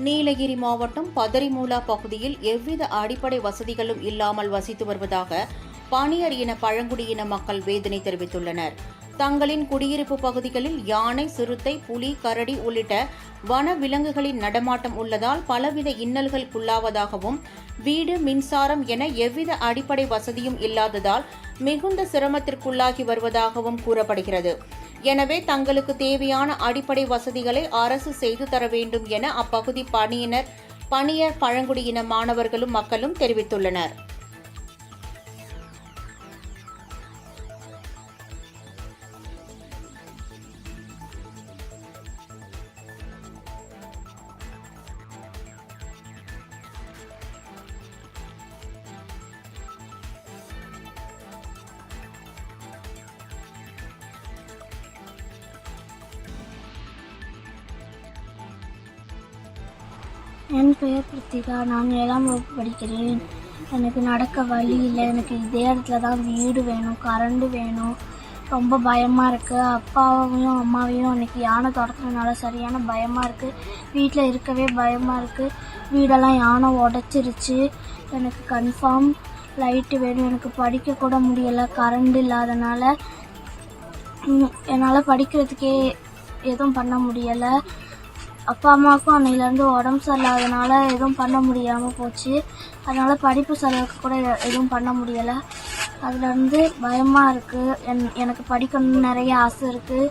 நீலகிரி மாவட்டம் பதரிமூலா பகுதியில் எவ்வித அடிப்படை வசதிகளும் இல்லாமல் வசித்து வருவதாக பணியர் இன பழங்குடியின மக்கள் வேதனை தெரிவித்துள்ளனர். தங்களின் குடியிருப்பு பகுதிகளில் யானை, சிறுத்தை, புலி, கரடி உள்ளிட்ட வன விலங்குகளின் நடமாட்டம் உள்ளதால் பலவித இன்னல்களுக்குள்ளாவதாகவும், வீடு, மின்சாரம் என எவ்வித அடிப்படை வசதியும் இல்லாததால் மிகுந்த சிரமத்திற்குள்ளாகி வருவதாகவும் கூறப்படுகிறது. எனவே தங்களுக்கு தேவையான அடிப்படை வசதிகளை அரசு செய்து தர வேண்டும் என அப்பகுதி பணியர் பழங்குடியின மாணவர்களும் மக்களும் தெரிவித்துள்ளனர். என் பெயர் கிருத்திகா. நான் 7ஆம் வகுப்பு படிக்கிறேன். எனக்கு நடக்க வழி இல்லை. எனக்கு இதே இடத்துல தான் வீடு வேணும், கரண்டு வேணும். ரொம்ப பயமாக இருக்குது. அப்பாவையும் அம்மாவையும் அன்றைக்கி யானை துரத்துறதுனால சரியான பயமாக இருக்குது. வீட்டில் இருக்கவே பயமாக இருக்குது. வீடெல்லாம் யானை உடச்சிருச்சு. எனக்கு கன்ஃபார்ம் லைட்டு வேணும். எனக்கு படிக்க கூட முடியலை, கரண்டு இல்லாதனால. என்னால் படிக்கிறதுக்கே எதுவும் பண்ண முடியலை. அப்பா அம்மாவுக்கும் அன்னையிலேருந்து உடம்பு சரியில்லாதனால எதுவும் பண்ண முடியாமல் போச்சு. அதனால் படிப்பு செலவுக்கு கூட எதுவும் பண்ண முடியலை. அதுலேருந்து பயமாக இருக்குது. எனக்கு படிக்கணும்னு நிறைய ஆசை இருக்குது.